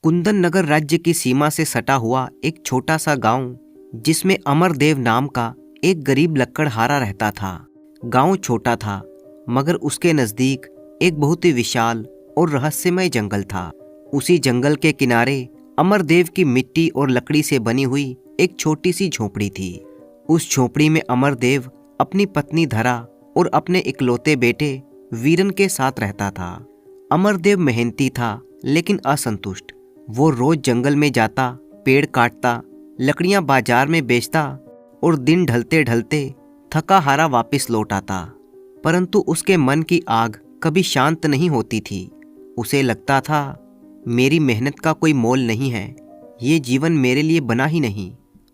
कुंदन नगर राज्य की सीमा से सटा हुआ एक छोटा सा गांव, जिसमें अमरदेव नाम का एक गरीब लक्कड़हारा रहता था। गांव छोटा था, मगर उसके नजदीक एक बहुत ही विशाल और रहस्यमय जंगल था। उसी जंगल के किनारे अमरदेव की मिट्टी और लकड़ी से बनी हुई एक छोटी सी झोपड़ी थी। उस झोपड़ी में अमरदेव अपनी पत्नी धरा और अपने इकलौते बेटे वीरन के साथ रहता था। अमरदेव मेहनती था लेकिन असंतुष्ट। वो रोज जंगल में जाता, पेड़ काटता, लकड़ियां बाजार में बेचता और दिन ढलते ढलते थका हारा वापस लौट आता। परंतु उसके मन की आग कभी शांत नहीं होती थी। उसे लगता था मेरी मेहनत का कोई मोल नहीं है, ये जीवन मेरे लिए बना ही नहीं।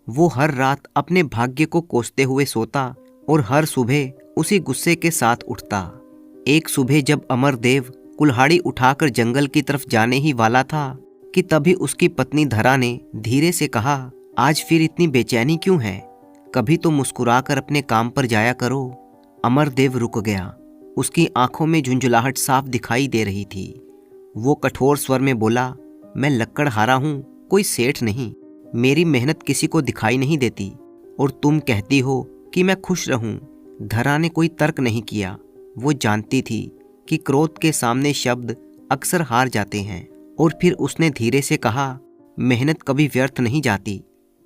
वो हर रात अपने भाग्य को कोसते हुए सोता और हर सुबह उसी गुस्से के साथ उठता। एक सुबह जब अमरदेव कुल्हाड़ी उठाकर जंगल की तरफ जाने ही वाला था कि तभी उसकी पत्नी धरा ने धीरे से कहा, आज फिर इतनी बेचैनी क्यों है? कभी तो मुस्कुराकर अपने काम पर जाया करो। अमरदेव रुक गया। उसकी आंखों में झुंझुलाहट साफ दिखाई दे रही थी। वो कठोर स्वर में बोला, मैं लक्कड़हारा हूँ, कोई सेठ नहीं। मेरी मेहनत किसी को दिखाई नहीं देती और तुम कहती हो कि मैं खुश रहूं। धरा ने कोई तर्क नहीं किया। वो जानती थी कि क्रोध के सामने शब्द अक्सर हार जाते हैं। और फिर उसने धीरे से कहा, मेहनत कभी व्यर्थ नहीं जाती।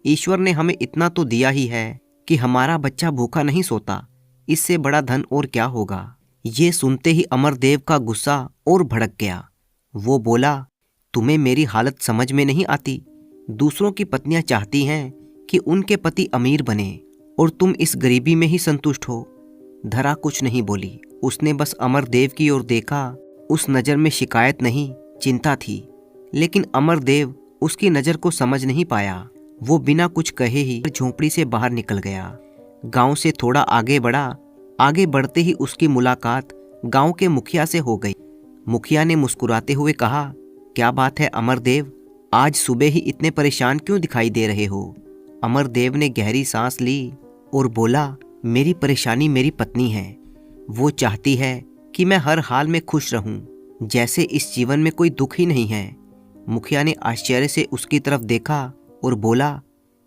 ईश्वर ने हमें इतना तो दिया ही है कि हमारा बच्चा भूखा नहीं सोता। इससे बड़ा धन और क्या होगा? ये सुनते ही अमरदेव का गुस्सा और भड़क गया। वो बोला, तुम्हें मेरी हालत समझ में नहीं आती। दूसरों की पत्नियां चाहती हैं कि उनके पति अमीर बने और तुम इस गरीबी में ही संतुष्ट हो। धरा कुछ नहीं बोली। उसने बस अमरदेव की ओर देखा। उस नज़र में शिकायत नहीं, चिंता थी। लेकिन अमरदेव उसकी नज़र को समझ नहीं पाया। वो बिना कुछ कहे ही झोपड़ी से बाहर निकल गया। गांव से थोड़ा आगे बढ़ा। आगे बढ़ते ही उसकी मुलाकात गांव के मुखिया से हो गई। मुखिया ने मुस्कुराते हुए कहा, क्या बात है अमरदेव, आज सुबह ही इतने परेशान क्यों दिखाई दे रहे हो? अमरदेव ने गहरी सांस ली और बोला, मेरी परेशानी मेरी पत्नी है। वो चाहती है कि मैं हर हाल में खुश रहूं, जैसे इस जीवन में कोई दुख ही नहीं है। मुखिया ने आश्चर्य से उसकी तरफ देखा और बोला,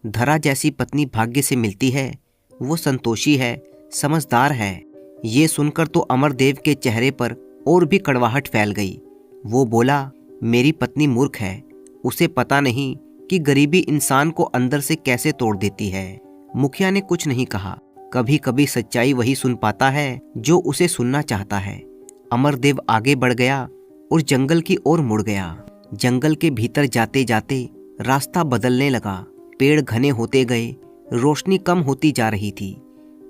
धरा जैसी पत्नी भाग्य से मिलती है। वो संतोषी है, समझदार है। ये सुनकर तो अमरदेव के चेहरे पर और भी कड़वाहट फैल गई। वो बोला, मेरी पत्नी मूर्ख है। उसे पता नहीं कि गरीबी इंसान को अंदर से कैसे तोड़ देती है। मुखिया ने कुछ नहीं कहा। कभी कभी सच्चाई वही सुन पाता है जो उसे सुनना चाहता है। अमरदेव आगे बढ़ गया और जंगल की ओर मुड़ गया। जंगल के भीतर जाते जाते रास्ता बदलने लगा। पेड़ घने होते गए, रोशनी कम होती जा रही थी।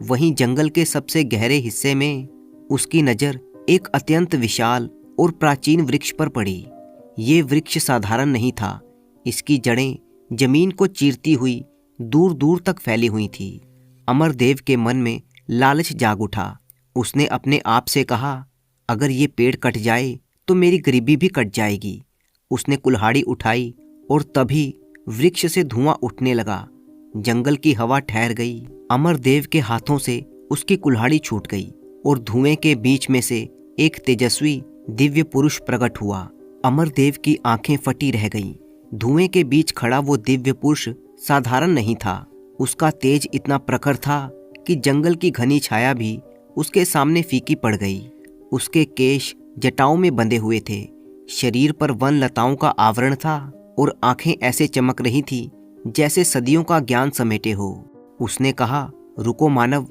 वहीं जंगल के सबसे गहरे हिस्से में उसकी नज़र एक अत्यंत विशाल और प्राचीन वृक्ष पर पड़ी। ये वृक्ष साधारण नहीं था। इसकी जड़ें जमीन को चीरती हुई दूर दूर तक फैली हुई थी। अमरदेव के मन में लालच जाग उठा। उसने अपने आप से कहा, अगर ये पेड़ कट जाए तो मेरी गरीबी भी कट जाएगी। उसने कुल्हाड़ी उठाई और तभी वृक्ष से धुआं उठने लगा। जंगल की हवा ठहर गई। अमरदेव के हाथों से उसकी कुल्हाड़ी छूट गई और धुएं के बीच में से एक तेजस्वी दिव्य पुरुष प्रकट हुआ। अमरदेव की आंखें फटी रह गईं। धुएं के बीच खड़ा वो दिव्य पुरुष साधारण नहीं था। उसका तेज इतना प्रखर था कि जंगल की घनी छाया भी उसके सामने फीकी पड़ गई। उसके केश जटाओं में बंधे हुए थे। शरीर पर वन लताओं का आवरण था और आंखें ऐसे चमक रही थी जैसे सदियों का ज्ञान समेटे हो। उसने कहा, रुको मानव,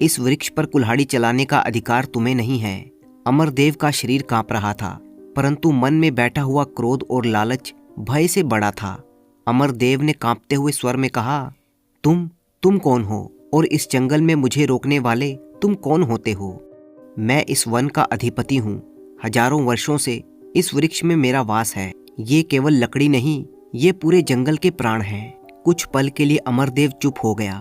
इस वृक्ष पर कुल्हाड़ी चलाने का अधिकार तुम्हें नहीं है। अमरदेव का शरीर कांप रहा था, परंतु मन में बैठा हुआ क्रोध और लालच भय से बड़ा था। अमरदेव ने कांपते हुए स्वर में कहा, तुम कौन हो और इस जंगल में मुझे रोकने वाले तुम कौन होते हो? मैं इस वन का अधिपति हूँ। हजारों वर्षों से इस वृक्ष में मेरा वास है। ये केवल लकड़ी नहीं, ये पूरे जंगल के प्राण हैं। कुछ पल के लिए अमरदेव चुप हो गया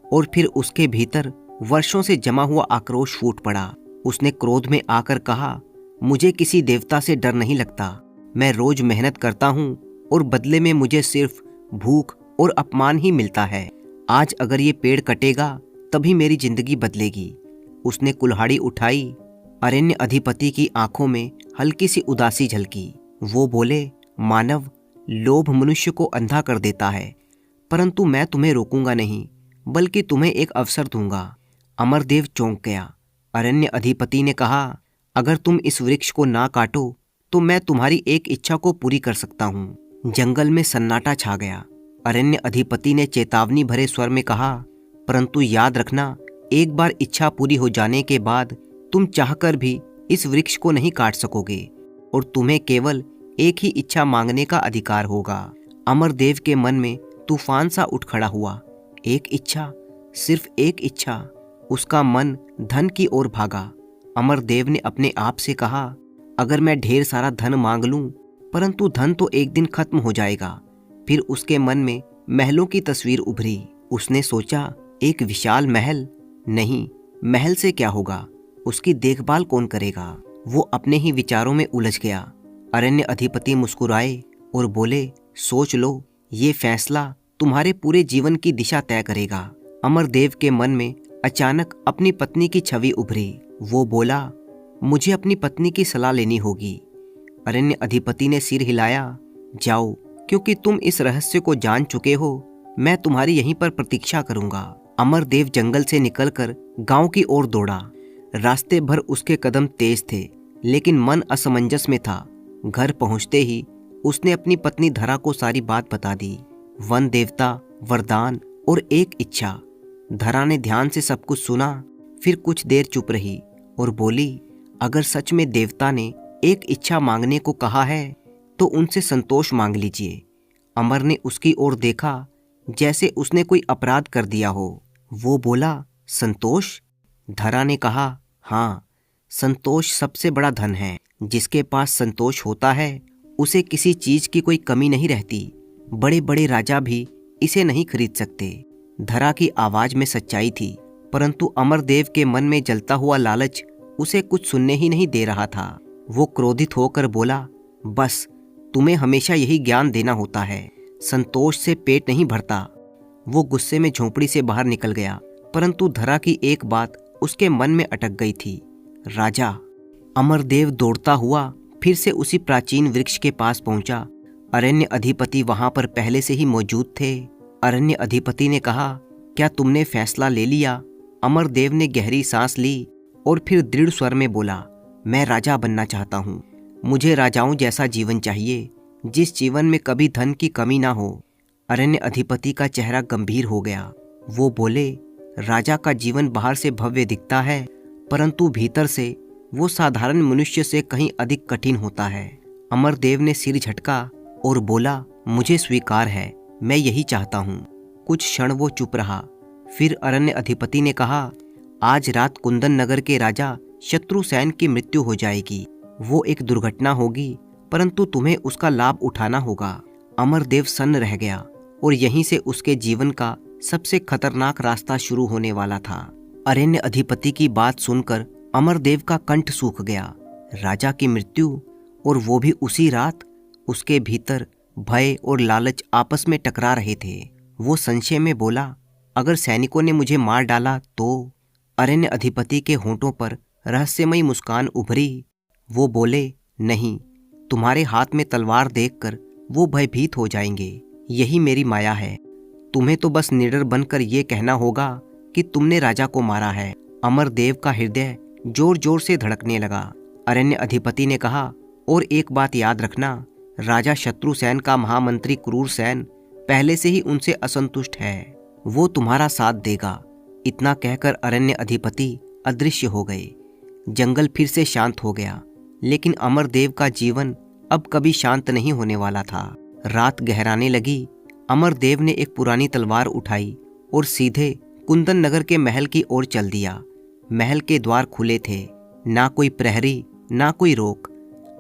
और फिर उसके भीतर वर्षों से जमा हुआ आक्रोश फूट पड़ा। उसने क्रोध में आकर कहा, मुझे किसी देवता से डर नहीं लगता। मैं रोज मेहनत करता हूँ और बदले में मुझे सिर्फ भूख और अपमान ही मिलता है। आज अगर ये पेड़ कटेगा तभी मेरी जिंदगी बदलेगी। उसने कुल्हाड़ी उठाई। अरण्य अधिपति की आंखों में हल्की सी उदासी झलकी। वो बोले, मानव, लोभ मनुष्य को अंधा कर देता है, परंतु मैं तुम्हें रोकूंगा नहीं, बल्कि तुम्हें एक अवसर दूंगा। अमरदेव चौंक गया। अरण्य अधिपति ने कहा, अगर तुम इस वृक्ष को ना काटो तो मैं तुम्हारी एक इच्छा को पूरी कर सकता हूँ। जंगल में सन्नाटा छा गया। अरण्य अधिपति ने चेतावनी भरे स्वर में कहा, परंतु याद रखना, एक बार इच्छा पूरी हो जाने के बाद तुम चाहकर भी इस वृक्ष को नहीं काट सकोगे और तुम्हें केवल एक ही इच्छा मांगने का अधिकार होगा। अमरदेव के मन में तूफान सा उठ खड़ा हुआ। एक इच्छा, सिर्फ एक इच्छा। उसका मन धन की ओर भागा। अमरदेव ने अपने आप से कहा, अगर मैं ढेर सारा धन मांग लूं, परंतु धन तो एक दिन खत्म हो जाएगा। फिर उसके मन में महलों की तस्वीर उभरी। उसने सोचा, एक विशाल महल? नहीं, महल से क्या होगा, उसकी देखभाल कौन करेगा? वो अपने ही विचारों में उलझ गया। अरण्य अधिपति मुस्कुराए और बोले, सोच लो, ये फैसला तुम्हारे पूरे जीवन की दिशा तय करेगा। अमरदेव के मन में अचानक अपनी पत्नी की छवि उभरी। वो बोला, मुझे अपनी पत्नी की सलाह लेनी होगी। अरण्य अधिपति ने सिर हिलाया, जाओ, क्योंकि तुम इस रहस्य को जान चुके हो। मैं तुम्हारी यहीं पर प्रतीक्षा करूंगा। अमरदेव जंगल से निकलकर गांव की ओर दौड़ा। रास्ते भर उसके कदम तेज थे, लेकिन मन असमंजस में था। घर पहुंचते ही उसने अपनी पत्नी धरा को सारी बात बता दी। वन देवता, वरदान और एक इच्छा। धरा ने ध्यान से सब कुछ सुना, फिर कुछ देर चुप रही और बोली, अगर सच में देवता ने एक इच्छा मांगने को कहा है तो उनसे संतोष मांग लीजिए। अमर ने उसकी ओर देखा जैसे उसने कोई अपराध कर दिया हो। वो बोला, संतोष? धरा ने कहा, हाँ, संतोष सबसे बड़ा धन है। जिसके पास संतोष होता है उसे किसी चीज की कोई कमी नहीं रहती। बड़े बड़े राजा भी इसे नहीं खरीद सकते। धरा की आवाज में सच्चाई थी, परंतु अमरदेव के मन में जलता हुआ लालच उसे कुछ सुनने ही नहीं दे रहा था। वो क्रोधित होकर बोला, बस तुम्हें हमेशा यही ज्ञान देना होता है, संतोष से पेट नहीं भरता। वो गुस्से में झोंपड़ी से बाहर निकल गया, परंतु धरा की एक बात उसके मन में अटक गई थी। राजा। अमरदेव दौड़ता हुआ फिर से उसी प्राचीन वृक्ष के पास पहुंचा। अरण्य अधिपति वहां पर पहले से ही मौजूद थे। अरण्य अधिपति ने कहा, क्या तुमने फैसला ले लिया? अमरदेव ने गहरी सांस ली और फिर दृढ़ स्वर में बोला, मैं राजा बनना चाहता हूँ। मुझे राजाओं जैसा जीवन चाहिए, जिस जीवन में कभी धन की कमी ना हो। अरण्य अधिपति का चेहरा गंभीर हो गया। वो बोले, राजा का जीवन बाहर से भव्य दिखता है, परंतु भीतर से वो साधारण मनुष्य से कहीं अधिक कठिन होता है। अमरदेव ने सिर झटका और बोला, मुझे स्वीकार है, मैं यही चाहता हूँ। कुछ क्षण वो चुप रहा। फिर अरण्य अधिपति ने कहा, आज रात कुंदन नगर के राजा शत्रुसेन की मृत्यु हो जाएगी। वो एक दुर्घटना होगी, परंतु तुम्हें उसका लाभ उठाना होगा। अमरदेव सन्न रह गया और यहीं से उसके जीवन का सबसे खतरनाक रास्ता शुरू होने वाला था। अरण्य अधिपति की बात सुनकर अमरदेव का कंठ सूख गया। राजा की मृत्यु, और वो भी उसी रात। उसके भीतर भय और लालच आपस में टकरा रहे थे। वो संशय में बोला, अगर सैनिकों ने मुझे मार डाला तो? अरण्य अधिपति के होंठों पर रहस्यमयी मुस्कान उभरी। वो बोले, नहीं, तुम्हारे हाथ में तलवार देखकर वो भयभीत हो जाएंगे। यही मेरी माया है। तुम्हें तो बस निडर बनकर ये कहना होगा कि तुमने राजा को मारा है। अमरदेव का हृदय जोर जोर से धड़कने लगा। अरण्य अधिपति ने कहा, और एक बात याद रखना, राजा शत्रुसेन का महामंत्री क्रूरसेन पहले से ही उनसे असंतुष्ट है। वो तुम्हारा साथ देगा। इतना कहकर अरण्य अधिपति अदृश्य हो गए। जंगल फिर से शांत हो गया, लेकिन अमरदेव का जीवन अब कभी शांत नहीं होने वाला था। रात गहराने लगी। अमरदेव ने एक पुरानी तलवार उठाई और सीधे कुंदन नगर के महल की ओर चल दिया। महल के द्वार खुले थे, ना कोई प्रहरी, ना कोई रोक।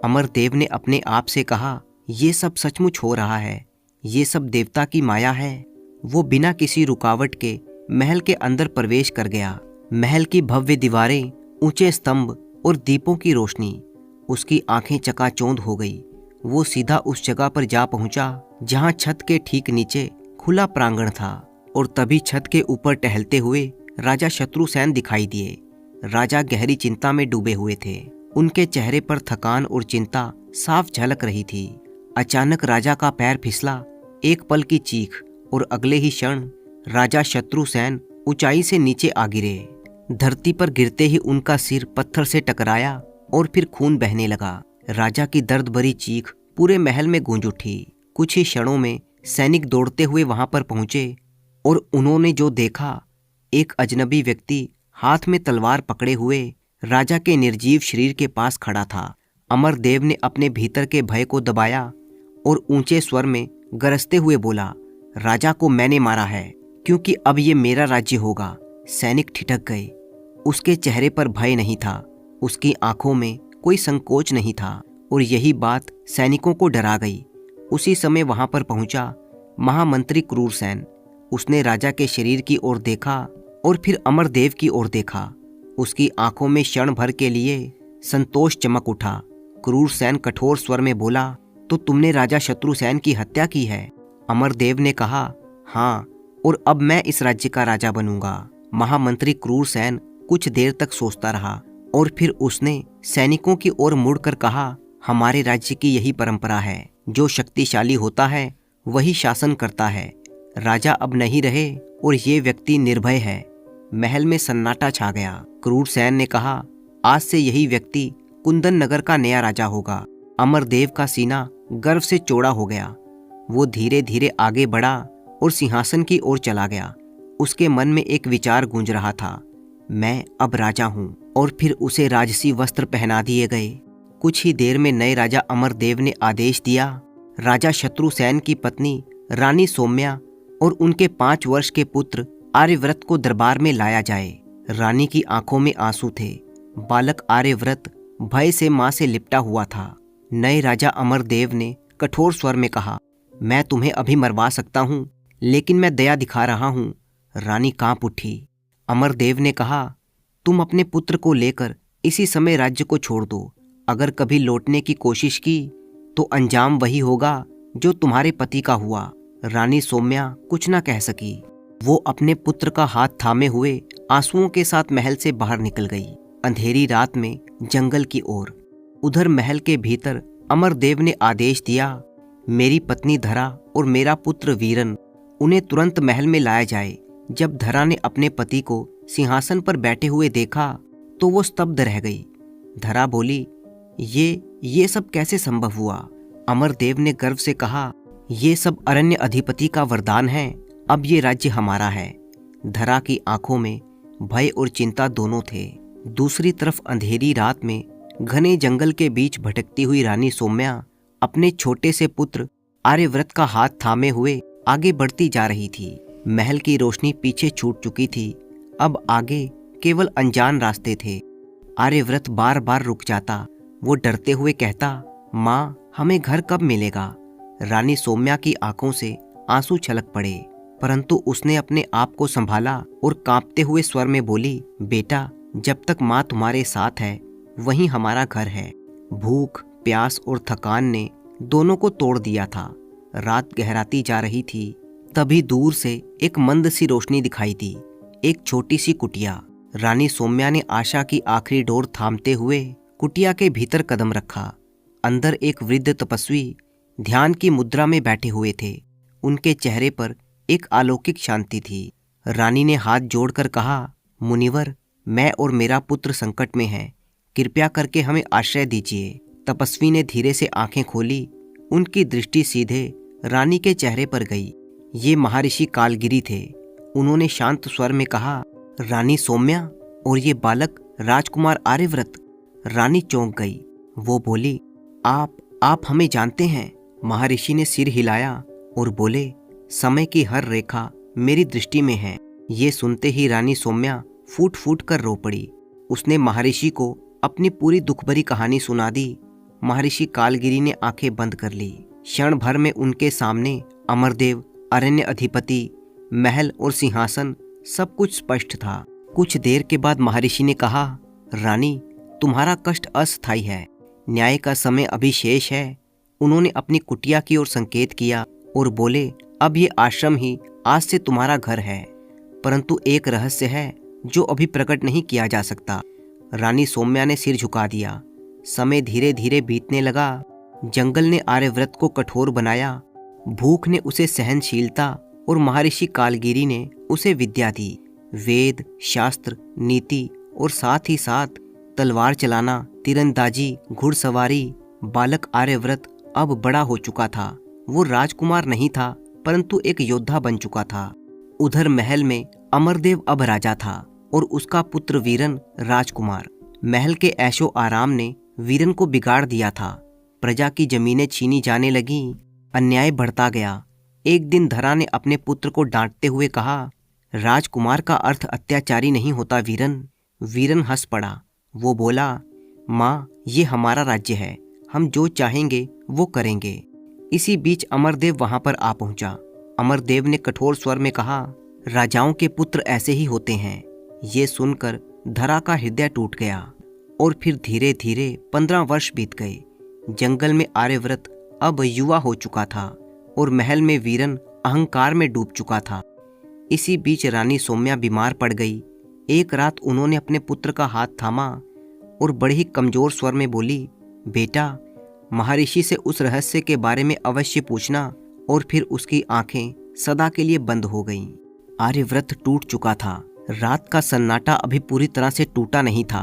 अमरदेव ने अपने आप से कहा, ये सब सचमुच हो रहा है, ये सब देवता की माया है। वो बिना किसी रुकावट के महल के अंदर प्रवेश कर गया। महल की भव्य दीवारें, ऊंचे स्तंभ और दीपों की रोशनी, उसकी आंखें चकाचौंध हो गई। वो सीधा उस जगह पर जा पहुंचा जहां छत के ठीक नीचे खुला प्रांगण था, और तभी छत के ऊपर टहलते हुए राजा शत्रुसेन दिखाई दिए। राजा गहरी चिंता में डूबे हुए थे। उनके चेहरे पर थकान और चिंता साफ झलक रही थी। अचानक राजा का पैर फिसला। एक पल की चीख और अगले ही क्षण राजा शत्रुसेन ऊंचाई से नीचे आ गिरे। धरती पर गिरते ही उनका सिर पत्थर से टकराया और फिर खून बहने लगा। राजा की दर्द भरी चीख पूरे महल में गूंज उठी। कुछ ही क्षणों में सैनिक दौड़ते हुए वहां पर पहुंचे और उन्होंने जो देखा, एक अजनबी व्यक्ति हाथ में तलवार पकड़े हुए राजा के निर्जीव शरीर के पास खड़ा था। अमरदेव ने अपने भीतर के भय को दबाया और ऊंचे स्वर में गरजते हुए बोला, राजा को मैंने मारा है, क्योंकि अब ये मेरा राज्य होगा। सैनिक ठिठक गए। उसके चेहरे पर भय नहीं था, उसकी आंखों में कोई संकोच नहीं था और यही बात सैनिकों को डरा गई। उसी समय वहां पर पहुंचा महामंत्री क्रूरसेन। उसने राजा के शरीर की ओर देखा और फिर अमरदेव की ओर देखा। उसकी आंखों में क्षण भर के लिए संतोष चमक उठा। क्रूरसेन कठोर स्वर में बोला, तो तुमने राजा शत्रुसेन की हत्या की है? अमरदेव ने कहा, हाँ, और अब मैं इस राज्य का राजा बनूंगा। महामंत्री क्रूरसेन कुछ देर तक सोचता रहा और फिर उसने सैनिकों की ओर मुड़कर कहा, हमारे राज्य की यही परंपरा है, जो शक्तिशाली होता है वही शासन करता है। राजा अब नहीं रहे और ये व्यक्ति निर्भय है। महल में सन्नाटा छा गया। क्रूरसेन ने कहा, आज से यही व्यक्ति कुंदन नगर का नया राजा होगा। अमरदेव का सीना गर्व से चौड़ा हो गया। वो धीरे धीरे आगे बढ़ा और सिंहासन की ओर चला गया। उसके मन में एक विचार गूंज रहा था, मैं अब राजा हूं। और फिर उसे राजसी वस्त्र पहना दिए गए। कुछ ही देर में नए राजा अमरदेव ने आदेश दिया, राजा शत्रुसेन की पत्नी रानी सौम्या और उनके 5 वर्ष के पुत्र आर्यव्रत को दरबार में लाया जाए। रानी की आंखों में आंसू थे। बालक आर्यव्रत भय से मां से लिपटा हुआ था। नए राजा अमरदेव ने कठोर स्वर में कहा, मैं तुम्हें अभी मरवा सकता हूं, लेकिन मैं दया दिखा रहा हूं। रानी कांप उठी। अमरदेव ने कहा, तुम अपने पुत्र को लेकर इसी समय राज्य को छोड़ दो। अगर कभी लौटने की कोशिश की तो अंजाम वही होगा जो तुम्हारे पति का हुआ। रानी सौम्या कुछ न कह सकी। वो अपने पुत्र का हाथ थामे हुए आंसुओं के साथ महल से बाहर निकल गई, अंधेरी रात में जंगल की ओर। उधर महल के भीतर अमरदेव ने आदेश दिया, मेरी पत्नी धरा और मेरा पुत्र वीरन, उन्हें तुरंत महल में लाया जाए। जब धरा ने अपने पति को सिंहासन पर बैठे हुए देखा तो वो स्तब्ध रह गई। धरा बोली, ये सब कैसे संभव हुआ? अमरदेव ने गर्व से कहा, ये सब अरण्य अधिपति का वरदान है। अब ये राज्य हमारा है। धरा की आंखों में भय और चिंता दोनों थे। दूसरी तरफ अंधेरी रात में घने जंगल के बीच भटकती हुई रानी सौम्या अपने छोटे से पुत्र आर्यव्रत का हाथ थामे हुए आगे बढ़ती जा रही थी। महल की रोशनी पीछे छूट चुकी थी। अब आगे केवल अनजान रास्ते थे। आर्यव्रत बार बार रुक जाता। वो डरते हुए कहता, माँ, हमें घर कब मिलेगा? रानी सौम्या की आंखों से आंसू छलक पड़े, परंतु उसने अपने आप को संभाला और कांपते हुए स्वर में बोली, बेटा, जब तक माँ तुम्हारे साथ है वहीं हमारा घर है। भूख, प्यास और थकान ने दोनों को तोड़ दिया था। रात गहराती जा रही थी। तभी दूर से एक मंद सी रोशनी दिखाई दी। एक छोटी सी कुटिया। रानी सौम्या ने आशा की आखिरी डोर थामते हुए कुटिया के भीतर कदम रखा। अंदर एक वृद्ध तपस्वी ध्यान की मुद्रा में बैठे हुए थे। उनके चेहरे पर एक अलौकिक शांति थी। रानी ने हाथ जोड़कर कहा, मुनिवर, मैं और मेरा पुत्र संकट में हैं। कृपया करके हमें आश्रय दीजिए। तपस्वी ने धीरे से आंखें खोली। उनकी दृष्टि सीधे रानी के चेहरे पर गई। ये महर्षि कालगिरी थे। उन्होंने शांत स्वर में कहा, रानी सौम्या और ये बालक राजकुमार आर्यव्रत। रानी चौंक गई। वो बोली, आप हमें जानते हैं? महर्षि ने सिर हिलाया और बोले, समय की हर रेखा मेरी दृष्टि में है। ये सुनते ही रानी सौम्या फूट फूट कर रो पड़ी। उसने महर्षि को अपनी पूरी दुखभरी कहानी सुना दी। महर्षि कालगिरी ने आंखें बंद कर ली। क्षण भर में उनके सामने अमरदेव, अरण्य अधिपति, महल और सिंहासन सब कुछ स्पष्ट था। कुछ देर के बाद महर्षि ने कहा, रानी, तुम्हारा कष्ट अस्थायी है। न्याय का समय अभी शेष है। उन्होंने अपनी कुटिया की ओर संकेत किया और बोले, अब ये आश्रम ही आज से तुम्हारा घर है, परंतु एक रहस्य है जो अभी प्रकट नहीं किया जा सकता। रानी सौम्या ने सिर झुका दिया। समय धीरे धीरे बीतने लगा। जंगल ने आर्यव्रत को कठोर बनाया, भूख ने उसे सहनशीलता और महर्षि कालगिरी ने उसे विद्या दी। वेद, शास्त्र, नीति और साथ ही साथ तलवार चलाना, तीरंदाजी, घुड़सवारी। बालक आर्यव्रत अब बड़ा हो चुका था। वो राजकुमार नहीं था, परंतु एक योद्धा बन चुका था। उधर महल में अमरदेव अब राजा था और उसका पुत्र वीरन राजकुमार। महल के ऐशो आराम ने वीरन को बिगाड़ दिया था। प्रजा की जमीनें छीनी जाने लगीं, अन्याय बढ़ता गया। एक दिन धरा ने अपने पुत्र को डांटते हुए कहा, राजकुमार का अर्थ अत्याचारी नहीं होता वीरन। वीरन हंस पड़ा। वो बोला, माँ, ये हमारा राज्य है, हम जो चाहेंगे वो करेंगे। इसी बीच अमरदेव वहां पर आ पहुंचा। अमरदेव ने कठोर स्वर में कहा, राजाओं के पुत्र ऐसे ही होते हैं। ये सुनकर धरा का हृदय टूट गया और फिर धीरे धीरे 15 वर्ष बीत गए। जंगल में आर्यव्रत अब युवा हो चुका था और महल में वीरन अहंकार में डूब चुका था। इसी बीच रानी सौम्या बीमार पड़ गई। एक रात उन्होंने अपने पुत्र का हाथ थामा और बड़े ही कमजोर स्वर में बोली, बेटा, महर्षि से उस रहस्य के बारे में अवश्य पूछना। और फिर उसकी आंखें सदा के लिए बंद हो गईं। आर्यव्रत टूट चुका था। रात का सन्नाटा अभी पूरी तरह से टूटा नहीं था।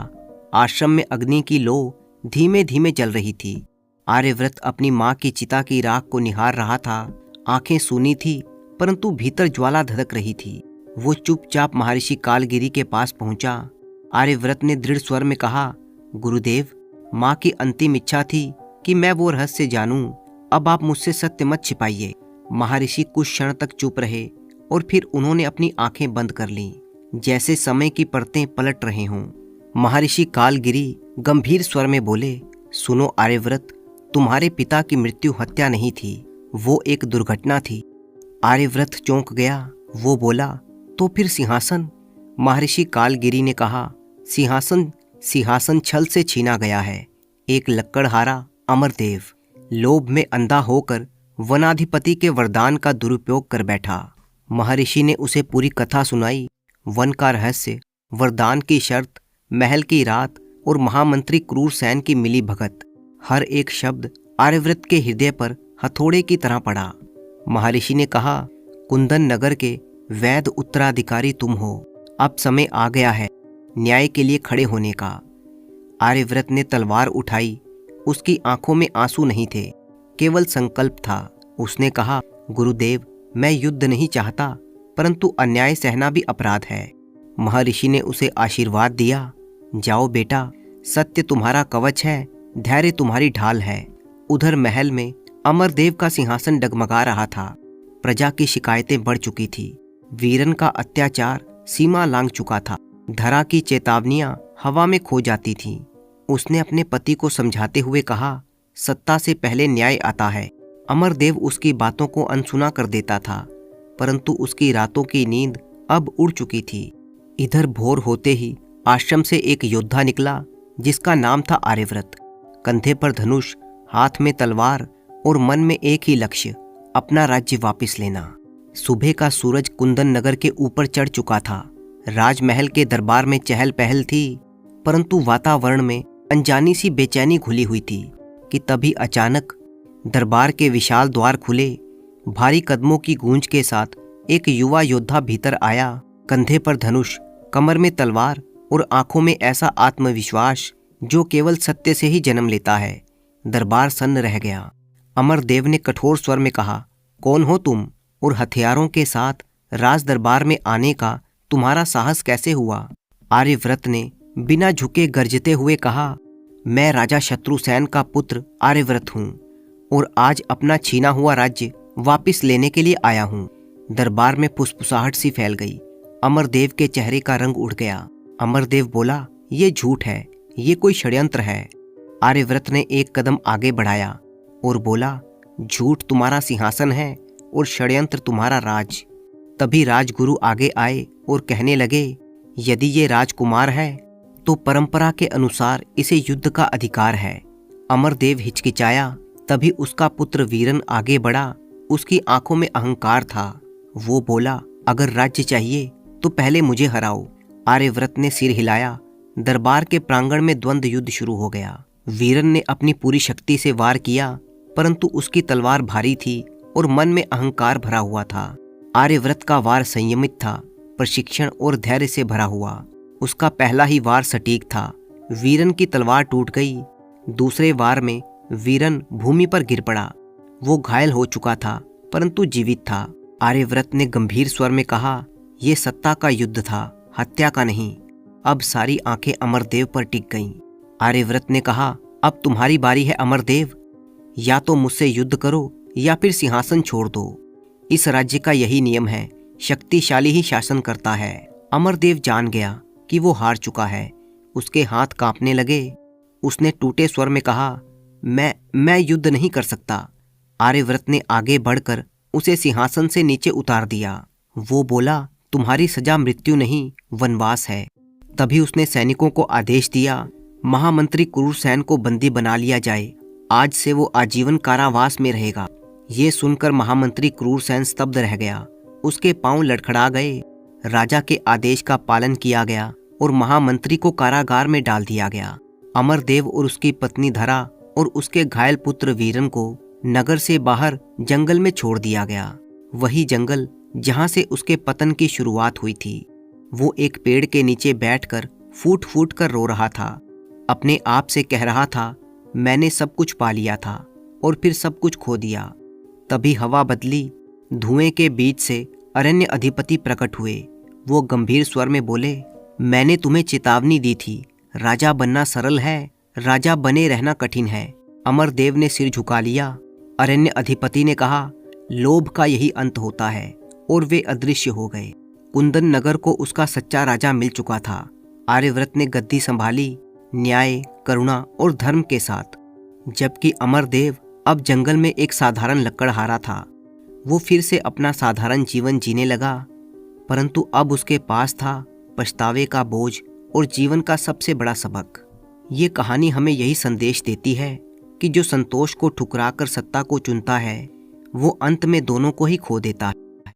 आश्रम में अग्नि की लौ धीमे धीमे जल रही थी। आर्यव्रत अपनी माँ की चिता की राख को निहार रहा था। आंखें सूनी थी, परंतु भीतर ज्वाला धधक रही थी। वो चुपचाप महर्षि कालगिरी के पास पहुंचा। आर्यव्रत ने दृढ़ स्वर में कहा, गुरुदेव, माँ की अंतिम इच्छा थी कि मैं वो रहस्य जानूं। अब आप मुझसे सत्य मत छिपाइए। महर्षि कुछ क्षण तक चुप रहे और फिर उन्होंने अपनी आंखें बंद कर लीं, जैसे समय की परतें पलट रहे हों। महर्षि कालगिरी गंभीर स्वर में बोले, सुनो आर्यव्रत, तुम्हारे पिता की मृत्यु हत्या नहीं थी, वो एक दुर्घटना थी। आर्यव्रत चौंक गया। वो बोला, तो फिर सिंहासन? महर्षि कालगिरी ने कहा, सिंहासन छल से छीना गया है। एक लक्कड़हारा अमरदेव लोभ में अंधा होकर वनाधिपति के वरदान का दुरुपयोग कर बैठा। महर्षि ने उसे पूरी कथा सुनाई। वन का रहस्य, वरदान की शर्त, महल की रात और महामंत्री क्रूरसेन की मिली भगत। हर एक शब्द आर्यव्रत के हृदय पर हथौड़े की तरह पड़ा। महर्षि ने कहा, कुंदन नगर के वैध उत्तराधिकारी तुम हो। अब समय आ गया है न्याय के लिए खड़े होने का। आर्यव्रत ने तलवार उठाई। उसकी आंखों में आंसू नहीं थे, केवल संकल्प था। उसने कहा, गुरुदेव, मैं युद्ध नहीं चाहता, परंतु अन्याय सहना भी अपराध है। महर्षि ने उसे आशीर्वाद दिया, जाओ बेटा, सत्य तुम्हारा कवच है, धैर्य तुम्हारी ढाल है। उधर महल में अमरदेव का सिंहासन डगमगा रहा था। प्रजा की शिकायतें बढ़ चुकी थी। वीरन का अत्याचार सीमा लांघ चुका था। धरा की चेतावनियां हवा में खो जाती थीं। उसने अपने पति को समझाते हुए कहा, सत्ता से पहले न्याय आता है। अमरदेव उसकी बातों को अनसुना कर देता था, परंतु उसकी रातों की नींद अब उड़ चुकी थी। इधर भोर होते ही आश्रम से एक योद्धा निकला, जिसका नाम था आर्यव्रत। कंधे पर धनुष, हाथ में तलवार और मन में एक ही लक्ष्य, अपना राज्य वापस लेना। सुबह का सूरज कुंदन नगर के ऊपर चढ़ चुका था। राजमहल के दरबार में चहल पहल थी, परंतु वातावरण में अनजानी सी बेचैनी घुली हुई थी कि तभी अचानक दरबार के विशाल द्वार खुले। भारी कदमों की गूंज के साथ एक युवा योद्धा भीतर आया। कंधे पर धनुष, कमर में तलवार और आंखों में ऐसा आत्मविश्वास जो केवल सत्य से ही जन्म लेता है। दरबार सन्न रह गया। अमरदेव ने कठोर स्वर में कहा, कौन हो तुम और हथियारों के साथ राज दरबार में आने का तुम्हारा साहस कैसे हुआ? आर्यव्रत ने बिना झुके गरजते हुए कहा, मैं राजा शत्रुसेन का पुत्र आर्यव्रत हूँ और आज अपना छीना हुआ राज्य वापस लेने के लिए आया हूँ। दरबार में फुसफुसाहट सी फैल गई। अमरदेव के चेहरे का रंग उड़ गया। अमरदेव बोला, ये झूठ है, ये कोई षड्यंत्र है। आर्यव्रत ने एक कदम आगे बढ़ाया और बोला, झूठ तुम्हारा सिंहासन है और षड्यंत्र तुम्हारा राज। तभी राजगुरु आगे आए और कहने लगे, यदि ये राजकुमार है तो परंपरा के अनुसार इसे युद्ध का अधिकार है। अमरदेव हिचकिचाया। तभी उसका पुत्र वीरन आगे बढ़ा। उसकी आंखों में अहंकार था। वो बोला, अगर राज्य चाहिए तो पहले मुझे हराओ। आर्यव्रत ने सिर हिलाया। दरबार के प्रांगण में द्वंद्व युद्ध शुरू हो गया। वीरन ने अपनी पूरी शक्ति से वार किया, परंतु उसकी तलवार भारी थी और मन में अहंकार भरा हुआ था। आर्यव्रत का वार संयमित था, प्रशिक्षण और धैर्य से भरा हुआ। उसका पहला ही वार सटीक था। वीरन की तलवार टूट गई। दूसरे वार में वीरन भूमि पर गिर पड़ा। वो घायल हो चुका था, परंतु जीवित था। आर्यव्रत ने गंभीर स्वर में कहा, यह सत्ता का युद्ध था, हत्या का नहीं। अब सारी आंखें अमरदेव पर टिक गईं। आर्यव्रत ने कहा, अब तुम्हारी बारी है अमरदेव। या तो मुझसे युद्ध करो या फिर सिंहासन छोड़ दो। इस राज्य का यही नियम है, शक्तिशाली ही शासन करता है। अमरदेव जान गया कि वो हार चुका है। उसके हाथ कांपने लगे। उसने टूटे स्वर में कहा, मैं युद्ध नहीं कर सकता। आर्यव्रत ने आगे बढ़कर उसे सिंहासन से नीचे उतार दिया। वो बोला, तुम्हारी सजा मृत्यु नहीं, वनवास है। तभी उसने सैनिकों को आदेश दिया, महामंत्री क्रूरसेन को बंदी बना लिया जाए। आज से वो आजीवन कारावास में रहेगा। ये सुनकर महामंत्री क्रूरसेन स्तब्ध रह गया। उसके पांव लड़खड़ा गए। राजा के आदेश का पालन किया गया और महामंत्री को कारागार में डाल दिया गया। अमरदेव और उसकी पत्नी धरा और उसके घायल पुत्र वीरन को नगर से बाहर जंगल में छोड़ दिया गया। वही जंगल जहां से उसके पतन की शुरुआत हुई थी। वो एक पेड़ के नीचे बैठकर फूट फूट कर रो रहा था। अपने आप से कह रहा था, मैंने सब कुछ पा लिया था और फिर सब कुछ खो दिया। तभी हवा बदली। धुएं के बीच से अरण्य अधिपति प्रकट हुए। वो गंभीर स्वर में बोले, मैंने तुम्हें चेतावनी दी थी, राजा बनना सरल है, राजा बने रहना कठिन है। अमरदेव ने सिर झुका लिया। अरण्य अधिपति ने कहा, लोभ का यही अंत होता है, और वे अदृश्य हो गए। कुंदन नगर को उसका सच्चा राजा मिल चुका था। आर्यव्रत ने गद्दी संभाली, न्याय, करुणा और धर्म के साथ। जबकि अमरदेव अब जंगल में एक साधारण लकड़हारा था। वो फिर से अपना साधारण जीवन जीने लगा, परंतु अब उसके पास था पछतावे का बोझ और जीवन का सबसे बड़ा सबक। ये कहानी हमें यही संदेश देती है कि जो संतोष को ठुकराकर सत्ता को चुनता है, वो अंत में दोनों को ही खो देता है।